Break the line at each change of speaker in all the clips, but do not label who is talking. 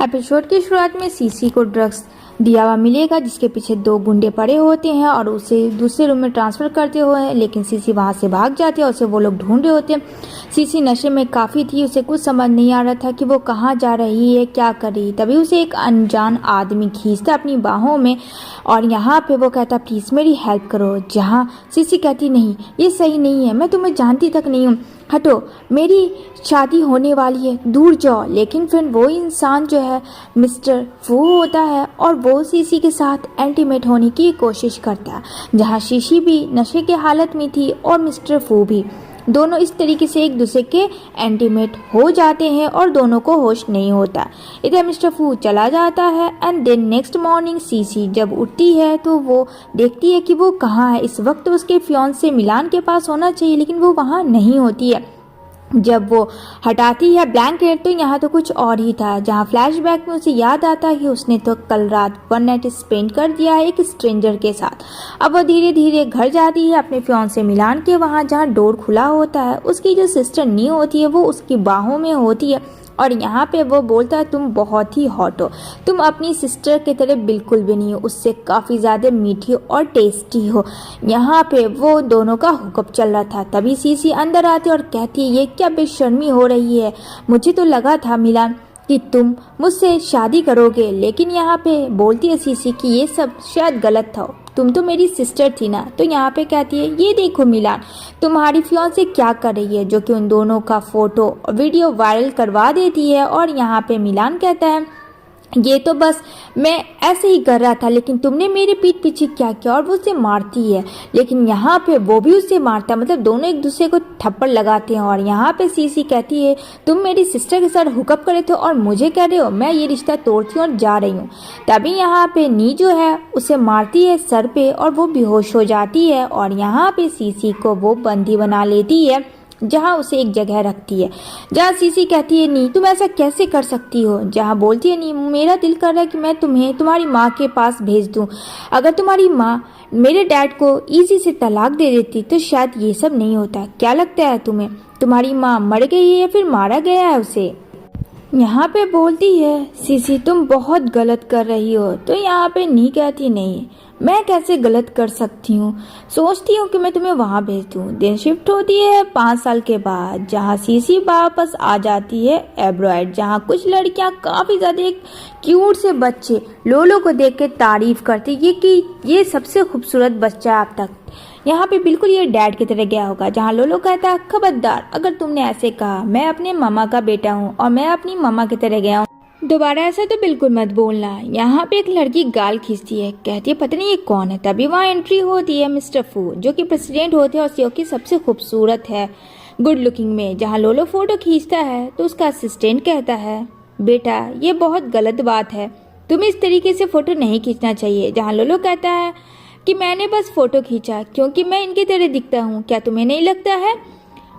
Episode की शुरुआत में सीसी को ड्रग्स दिया हुआ मिलेगा जिसके पीछे दो गुंडे पड़े होते हैं और उसे दूसरे रूम में ट्रांसफर करते हुए, लेकिन सीसी वहां से भाग जाती है और उसे वो लोग ढूंढ रहे होते हैं। सीसी नशे में काफ़ी थी, उसे कुछ समझ नहीं आ रहा था कि वो कहाँ जा रही है, क्या कर रही। तभी उसे एक अनजान आदमी खींचता अपनी बाहों में और यहाँ पे वो कहता प्लीज़ मेरी हेल्प करो। जहाँ सीसी कहती नहीं ये सही नहीं है, मैं तुम्हें जानती तक नहीं हूँ, हटो, मेरी शादी होने वाली है, दूर जाओ। लेकिन फिर वो इंसान जो है मिस्टर फू होता है और वो सीसी के साथ इंटीमेट होने की कोशिश करता है, जहाँ सीसी भी नशे के हालत में थी और मिस्टर फू भी। दोनों इस तरीके से एक दूसरे के इंटीमेट हो जाते हैं और दोनों को होश नहीं होता। इधर मिस्टर फू चला जाता है एंड देन नेक्स्ट मॉर्निंग सीसी जब उठती है तो वो देखती है कि वो कहाँ है। इस वक्त उसके फियांसे मिलान के पास होना चाहिए लेकिन वो वहाँ नहीं होती है। जब वो हटाती है ब्लैंकेट तो यहाँ तो कुछ और ही था, जहाँ फ्लैशबैक में उसे याद आता है कि उसने तो कल रात वन नाइट स्पेंड कर दिया है एक स्ट्रेंजर के साथ। अब वो धीरे धीरे घर जाती है अपने फियांसे मिलान के वहाँ, जहाँ डोर खुला होता है। उसकी जो सिस्टर नी होती है वो उसकी बाहों में होती है और यहाँ पे वो बोलता है तुम बहुत ही हॉट हो, तुम अपनी सिस्टर की तरह बिल्कुल भी नहीं हो, उससे काफ़ी ज़्यादा मीठी और टेस्टी हो। यहाँ पे वो दोनों का हुक्म चल रहा था। तभी सीसी अंदर आती और कहती है ये क्या बेशर्मी हो रही है, मुझे तो लगा था मिलान कि तुम मुझसे शादी करोगे। लेकिन यहाँ पे बोलती है सीसी कि ये सब शायद गलत था, तुम तो मेरी सिस्टर थी ना। तो यहाँ पे कहती है ये देखो मिलान तुम्हारी फियांसे क्या कर रही है, जो कि उन दोनों का फोटो वीडियो वायरल करवा देती है। और यहाँ पे मिलान कहता है ये तो बस मैं ऐसे ही कर रहा था, लेकिन तुमने मेरे पीठ पीछे क्या किया, और वो उसे मारती है। लेकिन यहाँ पे वो भी उसे मारता है, मतलब दोनों एक दूसरे को थप्पड़ लगाते हैं। और यहाँ पे सीसी कहती है तुम मेरी सिस्टर के साथ हुकअप करे थे और मुझे कह रहे हो मैं ये रिश्ता तोड़ती हूँ और जा रही हूँ। तभी यहाँ पे नी जो है उसे मारती है सर पे और वो बेहोश हो जाती है। और यहाँ पे सीसी को वो बंदी बना लेती है, जहाँ उसे एक जगह रखती है, जहाँ सीसी कहती है नी तुम ऐसा कैसे कर सकती हो। जहाँ बोलती है नी मेरा दिल कर रहा है कि मैं तुम्हें तुम्हारी माँ के पास भेज दूँ, अगर तुम्हारी माँ मेरे डैड को इजी से तलाक दे देती तो शायद ये सब नहीं होता। क्या लगता है तुम्हें, तुम्हारी माँ मर गई है या फिर मारा गया है उसे। यहाँ पे बोलती है सीसी तुम बहुत गलत कर रही हो। तो यहाँ पे नी कहती नहीं मैं कैसे गलत कर सकती हूँ, सोचती हूँ कि मैं तुम्हें वहाँ भेज दूँ। दिन शिफ्ट होती है 5 साल के बाद, जहाँ सीसी वापस आ जाती है एब्रॉयड, जहाँ कुछ लड़कियाँ काफ़ी ज़्यादा एक क्यूट से बच्चे लोलो को देख के तारीफ करती है कि ये सबसे खूबसूरत बच्चा है अब तक, यहाँ पे बिल्कुल ये डैड की तरह गया होगा। जहाँ लोलो कहता है खबरदार अगर तुमने ऐसे कहा, मैं अपने मामा का बेटा हूँ और मैं अपनी मामा की तरह गया हूँ, दोबारा ऐसा तो बिल्कुल मत बोलना। यहाँ पे एक लड़की गाल खींचती है, कहती है पता नहीं ये कौन है। तभी वहाँ एंट्री होती है मिस्टर फू, जो कि प्रेसिडेंट होते हैं और सीओ की सबसे खूबसूरत है गुड लुकिंग में। जहाँ लोलो फोटो खींचता है तो उसका असिस्टेंट कहता है बेटा ये बहुत गलत बात है, तुम्हें इस तरीके से फोटो नहीं खींचना चाहिए। जहाँ लोलो कहता है कि मैंने बस फोटो खींचा क्योंकि मैं इनकी तरह दिखता हूँ, क्या तुम्हें नहीं लगता है,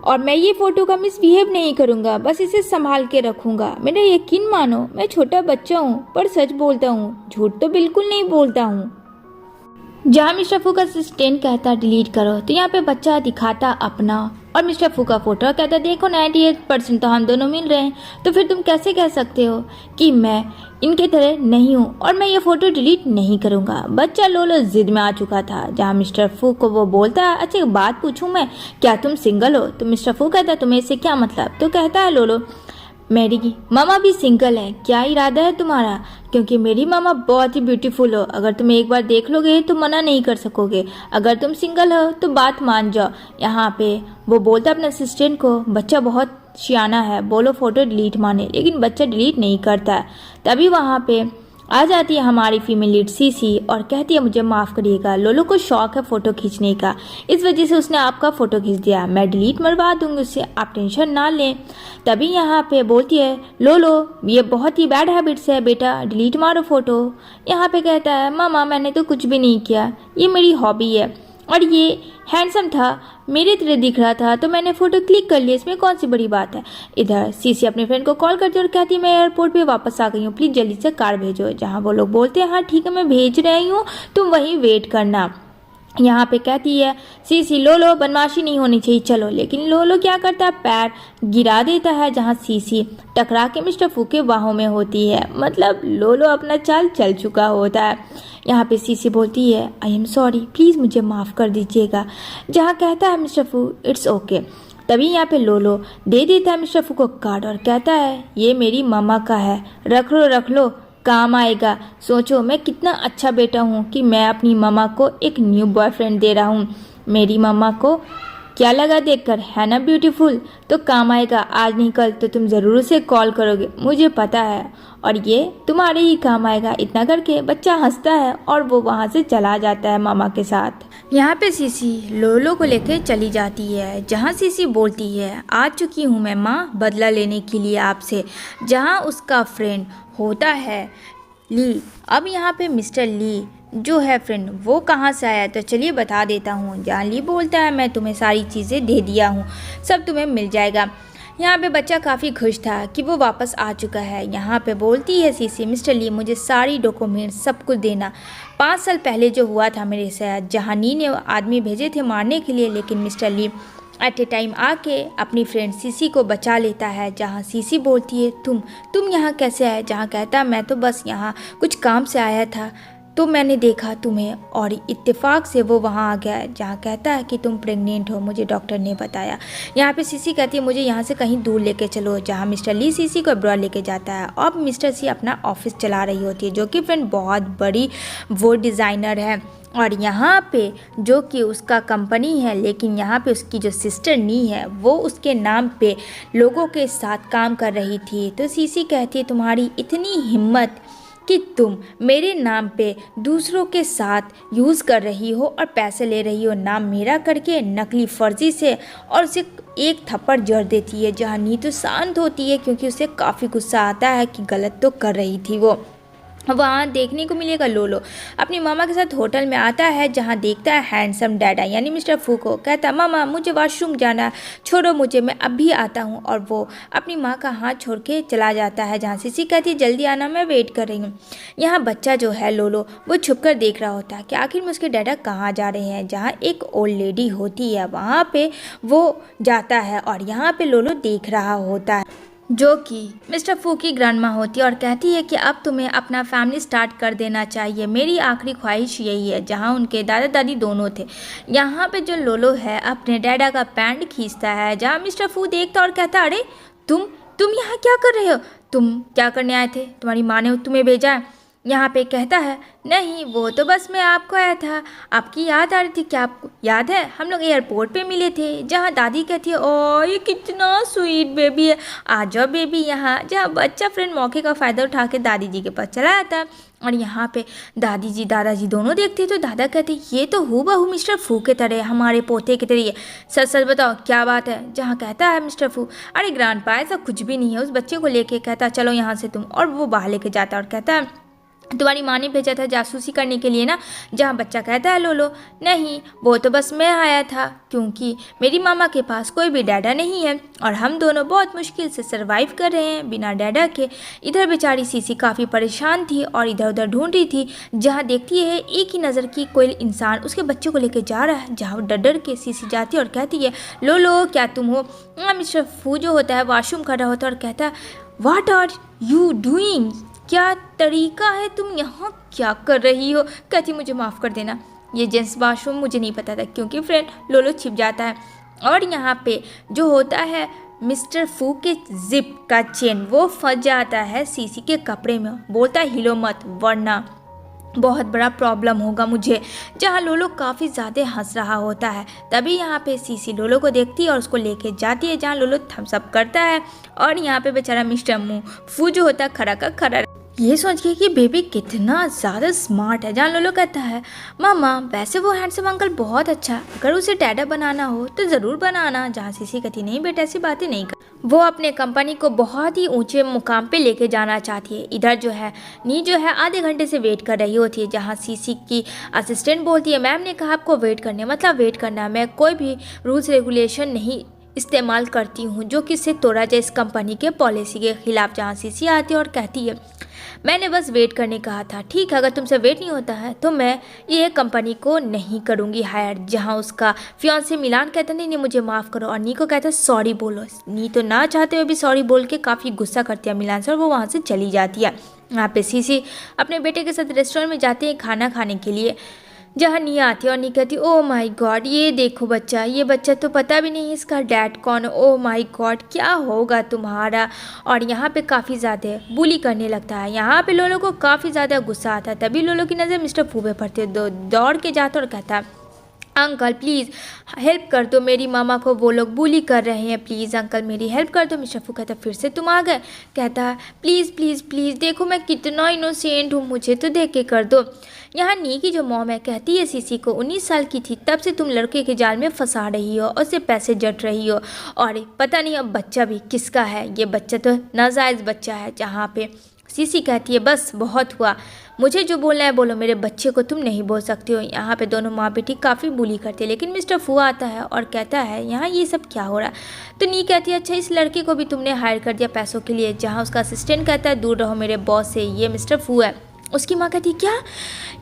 और मैं ये फोटो का मिसबिहेव नहीं करूंगा, बस इसे संभाल के रखूंगा। मेरा यकीन मानो मैं छोटा बच्चा हूँ पर सच बोलता हूँ, झूठ तो बिल्कुल नहीं बोलता हूँ। जहाँ मिस्टर फू का असिस्टेंट कहता डिलीट करो तो यहाँ पे बच्चा दिखाता अपना और मिस्टर फू का फोटो, कहता देखो 98% तो हम दोनों मिल रहे हैं, तो फिर तुम कैसे कह सकते हो कि मैं इनके तरह नहीं हूँ और मैं ये फोटो डिलीट नहीं करूँगा। बच्चा लोलो जिद में आ चुका था। जहाँ मिस्टर फू को वो बोलता है अच्छा एक बात पूछूं मैं, क्या तुम सिंगल हो। तो मिस्टर फू कहता है तुम्हें इससे क्या मतलब। तो कहता है लोलो मेरी मामा भी सिंगल है, क्या इरादा है तुम्हारा, क्योंकि मेरी मामा बहुत ही ब्यूटीफुल हो, अगर तुम एक बार देख लोगे तो मना नहीं कर सकोगे, अगर तुम सिंगल हो तो बात मान जाओ। यहाँ पे वो बोलता अपने असिस्टेंट को बच्चा बहुत सियाना है, बोलो फोटो डिलीट माने, लेकिन बच्चा डिलीट नहीं करता है। तभी वहाँ पे आ जाती है हमारी फीमेल लीड सीसी और कहती है मुझे माफ़ करिएगा, लोलो को शौक है फ़ोटो खींचने का, इस वजह से उसने आपका फ़ोटो खींच दिया, मैं डिलीट मरवा दूंगी उससे, आप टेंशन ना लें। तभी यहाँ पे बोलती है लोलो ये बहुत ही बैड हैबिट्स है बेटा, डिलीट मारो फ़ोटो। यहाँ पे कहता है मामा मैंने तो कुछ भी नहीं किया, ये मेरी हॉबी है और ये हैंडसम था, मेरे तरह दिख रहा था तो मैंने फ़ोटो क्लिक कर लिया, इसमें कौन सी बड़ी बात है। इधर सीसी अपने फ्रेंड को कॉल करती है और कहती है मैं एयरपोर्ट पे वापस आ गई हूँ, प्लीज़ जल्दी से कार भेजो। जहाँ वो लोग बोलते हैं हाँ ठीक है मैं भेज रही हूँ, तुम वहीं वेट करना। यहाँ पे कहती है सीसी लोलो बदमाशी नहीं होनी चाहिए चलो, लेकिन लोलो क्या करता है पैर गिरा देता है जहाँ सीसी टकरा के मिस्टर फू के बाहों में होती है। मतलब लोलो अपना चाल चल चुका होता है। यहाँ पे सीसी बोलती है आई एम सॉरी, प्लीज़ मुझे माफ़ कर दीजिएगा, जहाँ कहता है मिस्टर फू इट्स ओके। तभी यहाँ पे लोलो दे देता है मिस्टर फू को कार्ड और कहता है ये मेरी मामा का है, रख लो काम आएगा। सोचो मैं कितना अच्छा बेटा हूँ कि मैं अपनी मामा को एक न्यू बॉयफ्रेंड दे रहा हूँ। मेरी मामा को क्या लगा देखकर, है ना ब्यूटीफुल? तो काम आएगा, आज नहीं कल तो तुम ज़रूर उसे कॉल करोगे, मुझे पता है, और ये तुम्हारे ही काम आएगा। इतना करके बच्चा हंसता है और वो वहाँ से चला जाता है मामा के साथ। यहाँ पे सीसी लोलो को लेकर चली जाती है, जहाँ सीसी बोलती है आ चुकी हूँ मैं माँ बदला लेने के लिए आपसे, जहाँ उसका फ्रेंड होता है ली। अब यहाँ पे मिस्टर ली जो है फ्रेंड वो कहाँ से आया, तो चलिए बता देता हूँ। जहाँ ली बोलता है मैं तुम्हें सारी चीज़ें दे दिया हूँ, सब तुम्हें मिल जाएगा। यहाँ पे बच्चा काफ़ी खुश था कि वो वापस आ चुका है। यहाँ पे बोलती है सीसी मिस्टर ली मुझे सारी डॉक्यूमेंट सब कुछ देना। 5 साल पहले जो हुआ था मेरे साथ, जहाँ नी ने आदमी भेजे थे मारने के लिए, लेकिन mister Lee at a time आके अपनी फ्रेंड सीसी को बचा लेता है। जहाँ सीसी बोलती है तुम यहाँ कैसे आए, जहाँ कहता मैं तो बस यहाँ कुछ काम से आया था तो मैंने देखा तुम्हें और इत्तेफाक से वो वहाँ आ गया। जहाँ कहता है कि तुम प्रेग्नेंट हो, मुझे डॉक्टर ने बताया। यहाँ पे सीसी कहती है मुझे यहाँ से कहीं दूर लेके चलो, जहाँ मिस्टर ली सीसी को अब्रॉड लेके जाता है। अब मिस्टर सी अपना ऑफिस चला रही होती है, जो कि फ्रेंड बहुत बड़ी वो डिज़ाइनर है, और यहाँ पे जो कि उसका कंपनी है, लेकिन यहाँ पे उसकी जो सिस्टर नी है वो उसके नाम पे लोगों के साथ काम कर रही थी। तो सीसी कहती है तुम्हारी इतनी हिम्मत कि तुम मेरे नाम पे दूसरों के साथ यूज़ कर रही हो और पैसे ले रही हो, नाम मेरा करके नकली फर्जी से, और उसे एक थप्पड़ जड़ देती है। जहाँ नी तो शांत होती है क्योंकि उसे काफ़ी गुस्सा आता है कि गलत तो कर रही थी वो। वहाँ देखने को मिलेगा लोलो अपनी मामा के साथ होटल में आता है, जहाँ देखता है हैंडसम डैडा यानी मिस्टर फू को। कहता मामा मुझे वॉशरूम जाना है, छोड़ो मुझे, मैं अभी आता हूँ, और वो अपनी माँ का हाथ छोड़ के चला जाता है। जहाँ सीसी कहती है जल्दी आना, मैं वेट कर रही हूँ। यहाँ बच्चा जो है लोलो वो छुप कर देख रहा होता है कि आखिर में उसके डैडा कहाँ जा रहे हैं। जहाँ एक ओल्ड लेडी होती है वहाँ पर वो जाता है, और यहाँ पर लोलो देख रहा होता है, जो कि मिस्टर फू की ग्रैंडमा होती है, और कहती है कि अब तुम्हें अपना फैमिली स्टार्ट कर देना चाहिए, मेरी आखिरी ख्वाहिश यही है। जहाँ उनके दादा दादी दोनों थे। यहाँ पे जो लोलो है अपने डैडा का पैंट खींचता है, जहाँ मिस्टर फू देखता और कहता अरे तुम यहाँ क्या कर रहे हो, तुम क्या करने आए थे, तुम्हारी माँ ने तुम्हें भेजा है। यहाँ पे कहता है नहीं वो तो बस मैं आपको आया था, आपकी याद आ रही थी, क्या आपको याद है हम लोग एयरपोर्ट पे मिले थे। जहाँ दादी कहती है ओ ये कितना स्वीट बेबी है, आ जाओ बेबी यहाँ। जहाँ बच्चा फ्रेंड मौके का फ़ायदा उठा के दादी जी के पास चला जाता है, और यहाँ पे दादी जी दादाजी दोनों देखते तो दादा कहते ये तो हूबहू मिस्टर फू के तरह, हमारे पोते की तरह। सच सच बताओ क्या बात है। जहाँ कहता है मिस्टर फू अरे ग्रैंडपा ऐसा कुछ भी नहीं है। उस बच्चे को लेके कहता चलो यहाँ से तुम, और वो बाहर लेके जाता है और कहता है तुम्हारी माँ ने भेजा था जासूसी करने के लिए ना। जहाँ बच्चा कहता है लोलो नहीं वो तो बस मैं आया था क्योंकि मेरी मामा के पास कोई भी डैडा नहीं है और हम दोनों बहुत मुश्किल से सरवाइव कर रहे हैं बिना डैडा के। इधर बेचारी सीसी काफ़ी परेशान थी और इधर उधर ढूंढ रही थी। जहाँ देखती है एक ही नज़र की कोई इंसान उसके बच्चे को लेकर जा रहा है। जहाँ डर डर के सीसी जाती है और कहती है लोलो क्या तुम हो। मिस्टर फू जो होता है वॉशरूम खड़ा होता है और कहता है व्हाट आर यू डूइंग, क्या तरीका है, तुम यहाँ क्या कर रही हो। कहती मुझे माफ़ कर देना, ये जेंट्स वॉशरूम मुझे नहीं पता था क्योंकि फ्रेंड लोलो छिप जाता है। और यहाँ पे जो होता है मिस्टर फू के जिप का चेन वो फंस जाता है सीसी के कपड़े में। बोलता है हिलो मत वरना बहुत बड़ा प्रॉब्लम होगा मुझे। जहाँ लोलो काफ़ी ज़्यादा हंस रहा होता है। तभी यहाँ पे सीसी लोलो को देखती है और उसको लेके जाती है जहाँ लोलो थम्स अप करता है। और यहाँ पे बेचारा मिस्टर फू जो होता है खड़ा का खड़ा ये सोच के कि बेबी कितना ज़्यादा स्मार्ट है। जहाँ लोलो कहता है मामा वैसे वो हैंडसम अंकल बहुत अच्छा, अगर उसे डैडा बनाना हो तो ज़रूर बनाना। जहाँ सीसी कहती नहीं बेटा ऐसी बातें नहीं कर, वो अपने कंपनी को बहुत ही ऊंचे मुकाम पे लेके जाना चाहती है। इधर जो है नी जो है आधे घंटे से वेट कर रही होती है। जहाँ सीसी की असिस्टेंट बोलती है मैम ने कहा आपको वेट करने मतलब वेट करना, मैं कोई भी रूल्स रेगुलेशन नहीं इस्तेमाल करती हूँ जो कि इससे तोड़ा जाए इस कंपनी के पॉलिसी के खिलाफ। जहाँ सीसी आती है और कहती है मैंने बस वेट करने कहा था। ठीक है, अगर तुमसे वेट नहीं होता है तो मैं ये कंपनी को नहीं करूँगी हायर। जहाँ उसका फियांसे मिलान कहता नहीं नहीं मुझे माफ़ करो, और नी को कहता सॉरी बोलो। नी तो ना चाहते हुए भी सॉरी बोल के काफ़ी गुस्सा करती है मिलान से और वो वहाँ से चली जाती है। यहाँ पे सीसी अपने बेटे के साथ रेस्टोरेंट में जाते हैं खाना खाने के लिए, जहाँ नी आती है और नी कहती ओ माय गॉड ये देखो बच्चा, ये बच्चा तो पता भी नहीं इसका डैड कौन। ओ माय गॉड क्या होगा तुम्हारा। और यहाँ पे काफ़ी ज़्यादा बुली करने लगता है। यहाँ पे लोलो को काफ़ी ज़्यादा गुस्सा आता है। तभी लोलो की नज़र मिस्टर फू पे पड़ती है। दौड़ के जाता और कहता अंकल प्लीज़ हेल्प कर दो, मेरी मामा को वो लोग बुली कर रहे हैं, प्लीज़ अंकल मेरी हेल्प कर दो। मिस्टर फू कहता फिर से तुम आ गए। कहता प्लीज़ प्लीज़ प्लीज़ देखो मैं कितना इनोसेंट हूँ, मुझे तो देख के कर दो। यहाँ नी की जो मॉम है कहती है सीसी को 19 साल की थी तब से तुम लड़के के जाल में फंसा रही हो और उससे पैसे जट रही हो, और पता नहीं अब बच्चा भी किसका है। ये बच्चा तो नाजायज़ बच्चा है। जहाँ पे सीसी कहती है बस बहुत हुआ, मुझे जो बोलना है बोलो, मेरे बच्चे को तुम नहीं बोल सकती हो। यहाँ पे दोनों माँ बेटी काफ़ी बुली करते हैं, लेकिन मिस्टर फू आता है और कहता है यहाँ ये सब क्या हो रहा है। तो नी कहती है अच्छा इस लड़के को भी तुमने हायर कर दिया पैसों के लिए। जहाँ उसका असिस्टेंट कहता है दूर रहो मेरे बॉस से, ये मिस्टर फू है। उसकी माँ कहती क्या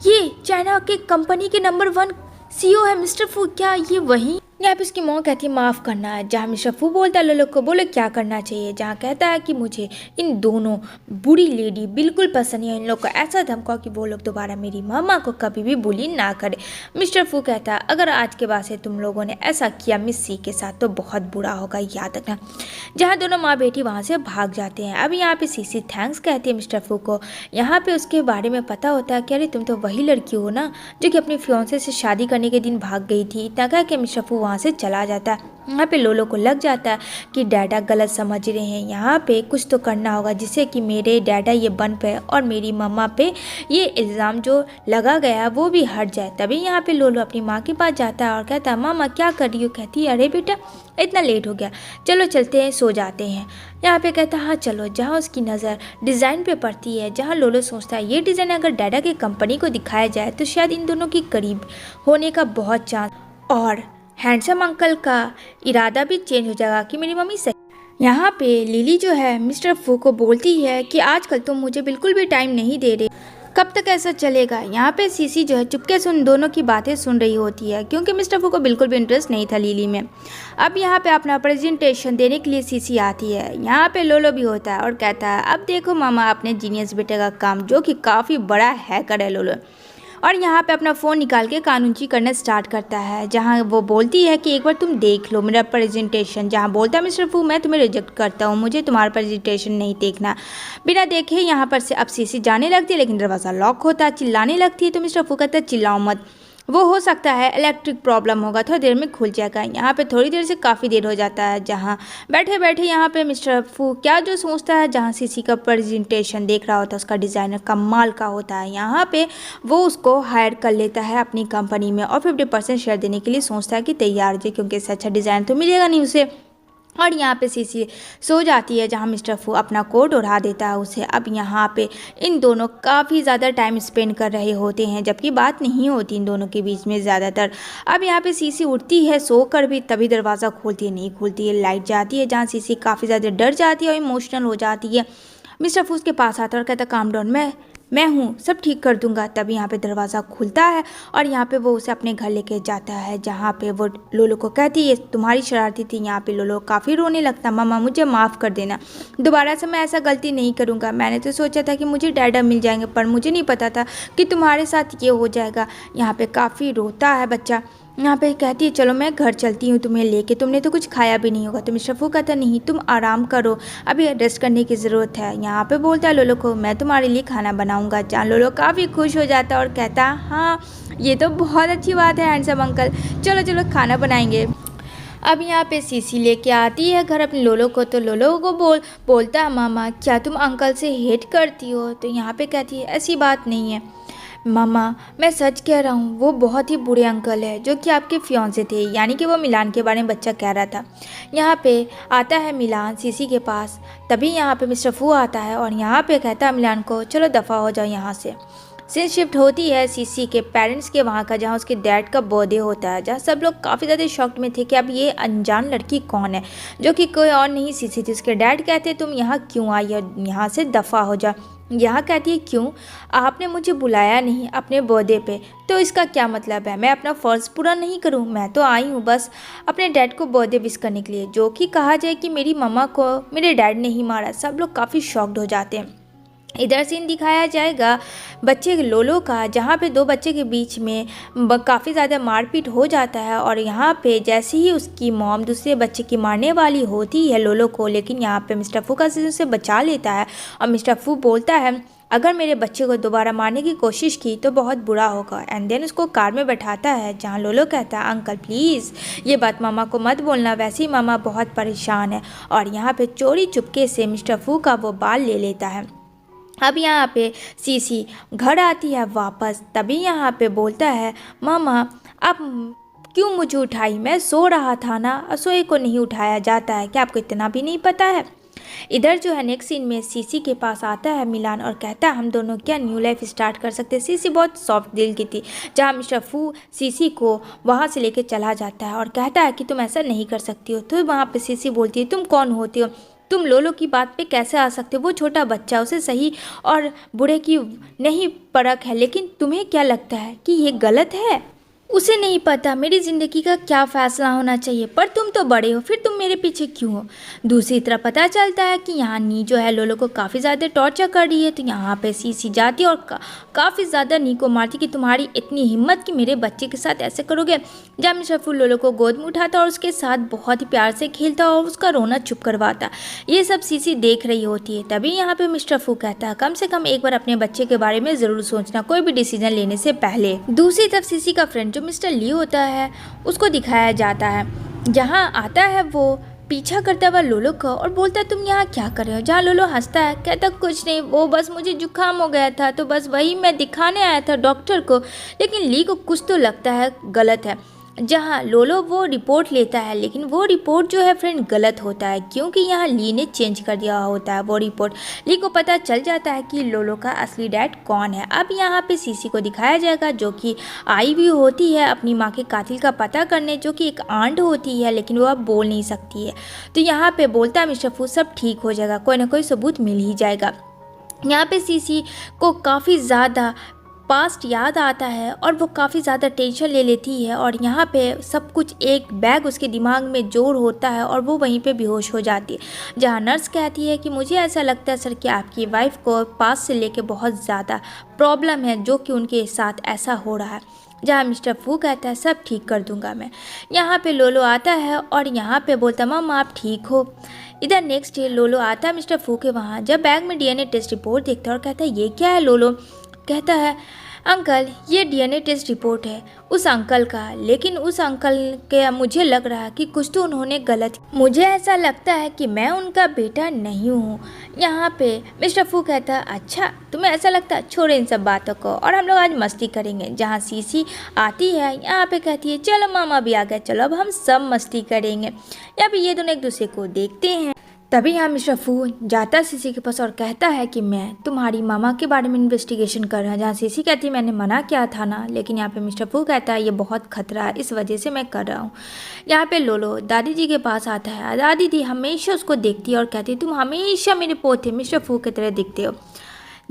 ये चाइना के कंपनी के नंबर 1 CEO है मिस्टर फू, क्या ये वही। यहाँ पे उसकी माँ कहती है माफ़ करना है। जहाँ मिस्टर फू बोलता है लोलो को बोलो क्या करना चाहिए। जहाँ कहता है कि मुझे इन दोनों बुरी लेडी बिल्कुल पसंद है, इन लोग को ऐसा धमकाओ कि वो लोग दोबारा मेरी मामा को कभी भी बुली ना करे। मिस्टर फू कहता है अगर आज के बाद से तुम लोगों ने ऐसा किया मिस सी के साथ तो बहुत बुरा होगा, याद रखना। जहाँ दोनों माँ बेटी वहाँ से भाग जाते हैं। अब यहाँ पे सीसी थैंक्स कहती है मिस्टर फू को। यहाँ पे उसके बारे में पता होता है कि अरे तुम तो वही लड़की हो ना जो कि अपने फियांसे से शादी करने के दिन भाग गई थी। इतना कह के मिस्टर फू वहाँ से चला जाता है। यहाँ पे लोलो को लग जाता है कि डैडा गलत समझ रहे हैं, यहाँ पे कुछ तो करना होगा जिससे कि मेरे डैडा ये बन पाए और मेरी मम्मा पे ये इल्ज़ाम जो लगा गया है वो भी हट जाए। तभी यहाँ पे लोलो अपनी माँ के पास जाता है और कहता है मामा क्या कर रही हो। कहती है अरे बेटा इतना लेट हो गया, चलो चलते हैं सो जाते हैं। यहाँ पे कहता हाँ चलो। जहाँ उसकी नज़र डिज़ाइन पे पड़ती है, जहाँ लोलो सोचता है ये डिज़ाइन अगर डैडा की कंपनी को दिखाया जाए तो शायद इन दोनों की करीब होने का बहुत चांस, और हैंडसम अंकल का इरादा भी चेंज हो जाएगा कि मेरी मम्मी सही। यहाँ पे लिली जो है मिस्टर फू को बोलती है कि आजकल तुम मुझे बिल्कुल भी टाइम नहीं दे रहे, कब तक ऐसा चलेगा। यहाँ पे सीसी जो है चुपके से उन दोनों की बातें सुन रही होती है क्योंकि मिस्टर फू को बिल्कुल भी इंटरेस्ट नहीं था लिली में। अब यहाँ पे अपना प्रेजेंटेशन देने के लिए सीसी आती है। यहाँ पे लोलो भी होता है और कहता है अब देखो मामा अपने जीनियस बेटे का काम, जो कि काफ़ी बड़ा हैकर है लोलो। और यहाँ पे अपना फ़ोन निकाल के कानूनची करना स्टार्ट करता है। जहाँ वो बोलती है कि एक बार तुम देख लो मेरा प्रेजेंटेशन। जहाँ बोलता है मिस्टर फू मैं तुम्हें रिजेक्ट करता हूँ, मुझे तुम्हारा प्रेजेंटेशन नहीं देखना। बिना देखे यहाँ पर से अब सीसी जाने लगती है, लेकिन दरवाज़ा लॉक होता है। चिल्लाने लगती है तो मिस्टर फू कहता है चिल्लाओ मत, वो हो सकता है इलेक्ट्रिक प्रॉब्लम होगा, थोड़ी देर में खुल जाएगा। यहाँ पे थोड़ी देर से काफ़ी देर हो जाता है। जहाँ बैठे बैठे यहाँ पे मिस्टर फू क्या जो सोचता है, जहाँ सीसी का प्रेजेंटेशन देख रहा होता है उसका डिज़ाइनर कमाल का होता है। यहाँ पे वो उसको हायर कर लेता है अपनी कंपनी में और 50% शेयर देने के लिए सोचता है कि तैयार हो जाए, क्योंकि इससे अच्छा डिज़ाइन तो मिलेगा नहीं उसे। और यहाँ पे सीसी सो जाती है, जहाँ मिस्टर फू अपना कोट उड़ा देता है उसे। अब यहाँ पे इन दोनों काफ़ी ज़्यादा टाइम स्पेंड कर रहे होते हैं, जबकि बात नहीं होती इन दोनों के बीच में ज़्यादातर। अब यहाँ पे सीसी उठती है सोकर भी, तभी दरवाज़ा खोलती है, नहीं खुलती है। लाइट जाती है, जहाँ सीसी काफ़ी ज़्यादा डर जाती है और इमोशनल हो जाती है। मिस्टर फू उसके पास आता है और कहता काम डाउन, मैं हूँ, सब ठीक कर दूंगा। तभी यहाँ पे दरवाज़ा खुलता है और यहाँ पे वो उसे अपने घर लेके जाता है, जहाँ पे वो लोलो को कहती है तुम्हारी शरारती थी। यहाँ पे लोलो काफ़ी रोने लगता, मामा मुझे माफ़ कर देना, दोबारा से मैं ऐसा गलती नहीं करूँगा। मैंने तो सोचा था कि मुझे डैडा मिल जाएंगे, पर मुझे नहीं पता था कि तुम्हारे साथ ये हो जाएगा। यहाँ पे काफ़ी रोता है बच्चा। यहाँ पे कहती है चलो मैं घर चलती हूँ तुम्हें लेके, तुमने तो कुछ खाया भी नहीं होगा। तो मिस्टर फू कहता नहीं तुम आराम करो, अभी रेस्ट करने की ज़रूरत है। यहाँ पे बोलता है लोलो को मैं तुम्हारे लिए खाना बनाऊँगा। जहाँ लोलो काफ़ी खुश हो जाता है और कहता हाँ ये तो बहुत अच्छी बात है हैंडसम अंकल, चलो चलो खाना बनाएंगे। अब यहाँ पे सीसी लेके आती है घर अपने लोलो को, तो लोलो को बोलता है मामा क्या तुम अंकल से हेट करती हो। तो यहाँ पे कहती है ऐसी बात नहीं है मामा, मैं सच कह रहा हूँ, वो बहुत ही बुरे अंकल है जो कि आपके फियांसे थे। यानी कि वो मिलान के बारे में बच्चा कह रहा था। यहाँ पे आता है मिलान सीसी के पास, तभी यहाँ पे मिस्टर फू आता है और यहाँ पे कहता है मिलान को चलो दफ़ा हो जाओ यहाँ से। सीन शिफ्ट होती है सीसी के पेरेंट्स के वहाँ का, जहाँ उसके डैड का बर्थडे होता है, जहाँ सब लोग काफ़ी ज़्यादा शॉक्ड में थे कि अब ये अनजान लड़की कौन है, जो कि कोई और नहीं सीसी थी। उसके डैड कहते तुम यहाँ क्यों आई है, यहाँ से दफ़ा हो जा। यहाँ कहती है क्यों, आपने मुझे बुलाया नहीं अपने बर्थडे पे, तो इसका क्या मतलब है, मैं अपना फ़र्ज़ पूरा नहीं करूँ? मैं तो आई हूँ बस अपने डैड को बर्थडे विश करने के लिए। जो कि कहा जाए कि मेरी मम्मा को मेरे डैड ने ही मारा। सब लोग काफ़ी शॉक्ड हो जाते हैं। इधर सीन दिखाया जाएगा बच्चे लोलो का, जहाँ पे दो बच्चे के बीच में काफ़ी ज़्यादा मारपीट हो जाता है। और यहाँ पे जैसे ही उसकी मॉम दूसरे बच्चे की मारने वाली होती है लोलो को, लेकिन यहाँ पे मिस्टर फू का उसे बचा लेता है। और मिस्टर फू बोलता है अगर मेरे बच्चे को दोबारा मारने की कोशिश की तो बहुत बुरा होगा। एंड देन उसको कार में बैठाता है, जहाँ लोलो कहता है अंकल प्लीज़ ये बात मामा को मत बोलना, वैसे ही मामा बहुत परेशान है। और यहाँ पे चोरी चुपके से मिस्टर फू का वो बाल ले लेता है। अब यहाँ पे सीसी घर आती है वापस, तभी यहाँ पे बोलता है मामा आप क्यों मुझे उठाई, मैं सो रहा था ना, सोए को नहीं उठाया जाता है, क्या आपको इतना भी नहीं पता है। इधर जो है नेक्स्ट सीन में सीसी के पास आता है मिलान और कहता है हम दोनों क्या न्यू लाइफ स्टार्ट कर सकते हैं। सीसी बहुत सॉफ्ट दिल की थी, जहाँ मिस्टर फू सीसी को वहाँ से लेके चला जाता है और कहता है कि तुम ऐसा नहीं कर सकती हो। तो वहाँ पे सीसी बोलती है तुम कौन होती हो, तुम लोलो की बात पे कैसे आ सकते हो, वो छोटा बच्चा, उसे सही और बुरे की नहीं परख है, लेकिन तुम्हें क्या लगता है कि ये गलत है। उसे नहीं पता मेरी ज़िंदगी का क्या फ़ैसला होना चाहिए, पर तुम तो बड़े हो, फिर तुम मेरे पीछे क्यों हो। दूसरी तरफ पता चलता है कि यहाँ नी जो है लोलो को काफ़ी ज़्यादा टॉर्चर कर रही है। तो यहाँ पे सीसी जाती है और काफ़ी ज़्यादा नी को मारती कि तुम्हारी इतनी हिम्मत कि मेरे बच्चे के साथ ऐसे करोगे। जहाँ मिस्टर फू लोलो को गोद में उठाता और उसके साथ बहुत ही प्यार से खेलता और उसका रोना चुप करवाता। ये सब सीसी देख रही होती है। तभी यहाँ पे मिस्टर फू कहता है कम से कम एक बार अपने बच्चे के बारे में ज़रूर सोचना, कोई भी डिसीजन लेने से पहले। दूसरी तरफ सीसी का फ्रेंड जो मिस्टर ली होता है उसको दिखाया जाता है, जहाँ आता है वो पीछा करता हुआ लोलो का और बोलता है तुम यहाँ क्या कर रहे हो। जहाँ लोलो हंसता है, कहता कुछ नहीं, वो बस मुझे जुकाम हो गया था तो बस वही मैं दिखाने आया था डॉक्टर को। लेकिन ली को कुछ तो लगता है गलत है। जहाँ लोलो वो रिपोर्ट लेता है, लेकिन वो रिपोर्ट जो है फ्रेंड गलत होता है, क्योंकि यहाँ ली ने चेंज कर दिया होता है वो रिपोर्ट। ली को पता चल जाता है कि लोलो का असली डैड कौन है। अब यहाँ पे सीसी को दिखाया जाएगा जो कि आई भी होती है अपनी माँ के कातिल का पता करने, जो कि एक आंट होती है, लेकिन वो अब बोल नहीं सकती है। तो यहाँ पे बोलता है मिस्टर फू सब ठीक हो जाएगा, कोई ना कोई सबूत मिल ही जाएगा। यहाँ पे सीसी को काफ़ी ज़्यादा पास्ट याद आता है और वो काफ़ी ज़्यादा टेंशन ले लेती है। और यहाँ पे सब कुछ एक बैग उसके दिमाग में जोड़ होता है और वो वहीं पे बेहोश हो जाती है। जहाँ नर्स कहती है कि मुझे ऐसा लगता है सर कि आपकी वाइफ को पास्ट से लेके बहुत ज़्यादा प्रॉब्लम है, जो कि उनके साथ ऐसा हो रहा है। जहाँ मिस्टर फू कहता है सब ठीक कर दूंगा मैं। यहाँ पे लोलो आता है और यहाँ पे बोलता मामा आप ठीक हो। इधर नेक्स्ट डे लोलो आता है मिस्टर फू के वहाँ, जब बैग में डीएनए टेस्ट रिपोर्ट देखता है और कहता है ये क्या है। लोलो कहता है अंकल ये डीएनए टेस्ट रिपोर्ट है उस अंकल का, लेकिन उस अंकल के मुझे लग रहा है कि कुछ तो उन्होंने गलत, मुझे ऐसा लगता है कि मैं उनका बेटा नहीं हूँ। यहाँ पे मिस्टर फू कहता है अच्छा तुम्हें ऐसा लगता है, छोड़े इन सब बातों को और हम लोग आज मस्ती करेंगे। जहाँ सीसी आती है यहाँ पे कहती है चलो मामा भी आ गए, चलो अब हम सब मस्ती करेंगे। यहाँ पे ये दोनों एक दूसरे को देखते हैं। तभी यहाँ मिस्टर फू जाता है सीसी के पास और कहता है कि मैं तुम्हारी मामा के बारे में इन्वेस्टिगेशन कर रहा हूँ। जहाँ सीसी कहती है मैंने मना किया था ना, लेकिन यहाँ पे मिस्टर फू कहता है ये बहुत खतरा है, इस वजह से मैं कर रहा हूँ। यहाँ पे लोलो दादी जी के पास आता है। दादी जी हमेशा उसको देखती है और कहती है तुम हमेशा मेरे पोते मिस्टर फू की तरह दिखते हो।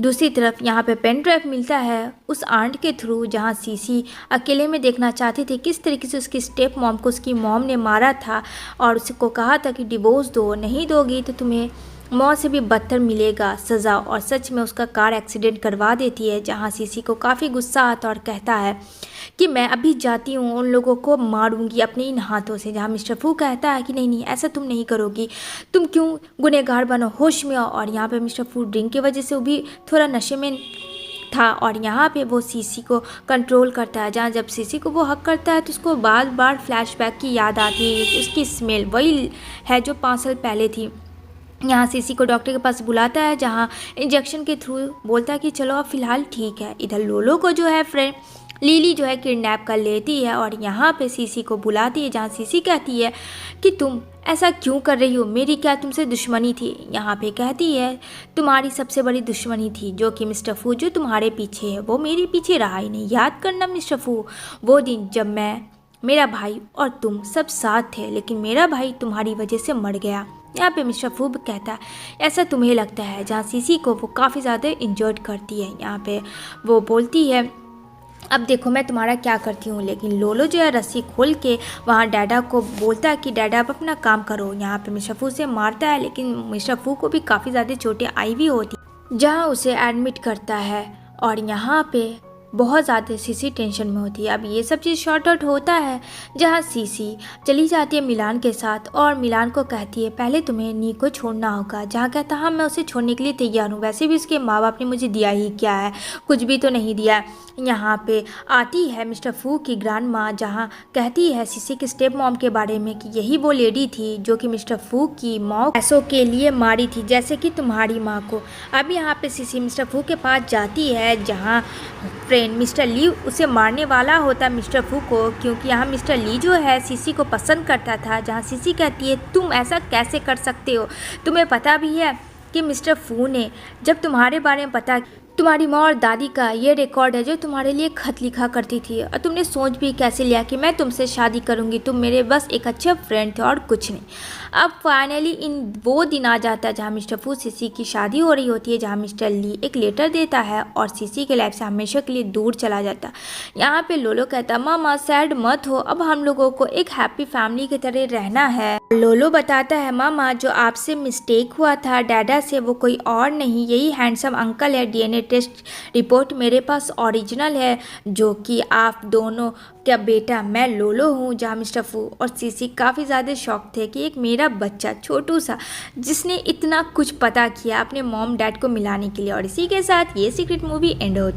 दूसरी तरफ यहाँ पे पेन ड्राइव मिलता है उस आंट के थ्रू, जहाँ सीसी अकेले में देखना चाहती थी किस तरीके से उसकी स्टेप मॉम को उसकी मॉम ने मारा था और उसको कहा था कि डिवोर्स दो, नहीं दोगी तो तुम्हें मौत से भी बदतर मिलेगा सज़ा। और सच में उसका कार एक्सीडेंट करवा देती है। जहाँ सीसी को काफ़ी गुस्सा आता और कहता है कि मैं अभी जाती हूँ, उन लोगों को मारूंगी अपने इन हाथों से। जहाँ मिस्टर फू कहता है कि नहीं नहीं ऐसा तुम नहीं करोगी, तुम क्यों गुनहगार बनो, होश में आओ। और यहाँ पे मिस्टर फू ड्रिंक की वजह से वो भी थोड़ा नशे में था और यहाँ पे वो सीसी को कंट्रोल करता है। जहाँ जब सीसी को वो हक करता है तो उसको बार बार फ्लैशबैक की याद आती है, उसकी स्मेल वही है जो 5 साल पहले थी। यहाँ सीसी को डॉक्टर के पास बुलाता है, जहाँ इंजेक्शन के थ्रू बोलता है कि चलो अब फ़िलहाल ठीक है। इधर लोलो को जो है फ्रेंड लिली जो है किडनैप कर लेती है और यहाँ पे सीसी को बुलाती है। जहाँ सीसी कहती है कि तुम ऐसा क्यों कर रही हो, मेरी क्या तुमसे दुश्मनी थी। यहाँ पे कहती है तुम्हारी सबसे बड़ी दुश्मनी थी जो कि मिस्टर फू जो तुम्हारे पीछे है, वो मेरे पीछे रहा ही नहीं। याद करना मिस्टर फू वो दिन जब मैं, मेरा भाई और तुम सब साथ थे, लेकिन मेरा भाई तुम्हारी वजह से मर गया। यहाँ पे मिस्टर फू कहता है ऐसा तुम्हें लगता है, जहाँ सीसी को वो काफ़ी ज़्यादा इंजर्ड करती है। यहाँ पे वो बोलती है अब देखो मैं तुम्हारा क्या करती हूँ, लेकिन लोलो जो है रस्सी खोल के वहाँ डैडा को बोलता है कि डैडा आप अपना काम करो। यहाँ पे मिस्टर फू से मारता है, लेकिन मिस्टर फू को भी काफ़ी ज़्यादा चोटें आई हुई होती, जहाँ उसे एडमिट करता है। और यहाँ पे बहुत ज़्यादा सीसी टेंशन में होती है। अब ये सब चीज़ शॉर्ट आउट होता है, जहाँ सीसी चली जाती है मिलान के साथ और मिलान को कहती है पहले तुम्हें नी को छोड़ना होगा, जहाँ कहता हाँ मैं उसे छोड़ने के लिए तैयार हूँ, वैसे भी उसके माँ बाप ने मुझे दिया ही क्या है, कुछ भी तो नहीं दिया है। यहाँ पे आती है मिस्टर फू की ग्रैंड माँ, जहाँ कहती है सीसी की स्टेप मॉम के बारे में कि यही वो लेडी थी जो कि मिस्टर फू की मॉम पैसों के लिए मारी थी, जैसे कि तुम्हारी माँ को। अब यहाँ पे सीसी मिस्टर फू के पास जाती है, जहाँ फ्रेंड मिस्टर ली उसे मारने वाला होता मिस्टर फू को, क्योंकि यहाँ मिस्टर ली जो है सीसी को पसंद करता था। जहाँ सीसी कहती है तुम ऐसा कैसे कर सकते हो, तुम्हें पता भी है कि मिस्टर फू ने जब तुम्हारे बारे में पता तुम्हारी माँ और दादी का ये रिकॉर्ड है जो तुम्हारे लिए खत लिखा करती थी, और तुमने सोच भी कैसे लिया कि मैं तुमसे शादी करूँगी, तुम मेरे बस एक अच्छे फ्रेंड थे और कुछ नहीं। अब फाइनली इन वो दिन आ जाता है जहाँ मिस्टर फू सीसी की शादी हो रही होती है, जहाँ मिस्टर ली एक लेटर देता है और सीसी के लाइफ से हमेशा के लिए दूर चला जाता। यहाँ पे लोलो कहता मामा सैड मत हो, अब हम लोगों को एक हैप्पी फैमिली की तरह रहना है। लोलो बताता है मामा जो आपसे मिस्टेक हुआ था डैडा से वो कोई और नहीं, यही हैंडसम अंकल है, डीएनए टेस्ट रिपोर्ट मेरे पास ओरिजिनल है जो कि आप दोनों का बेटा मैं लोलो हूँ। जहाँ मिस्टर फू और सीसी काफ़ी ज़्यादा शौक थे कि एक मेरा बच्चा छोटू सा जिसने इतना कुछ पता किया अपने मॉम डैड को मिलाने के लिए। और इसी के साथ ये सीक्रेट मूवी एंड होती है।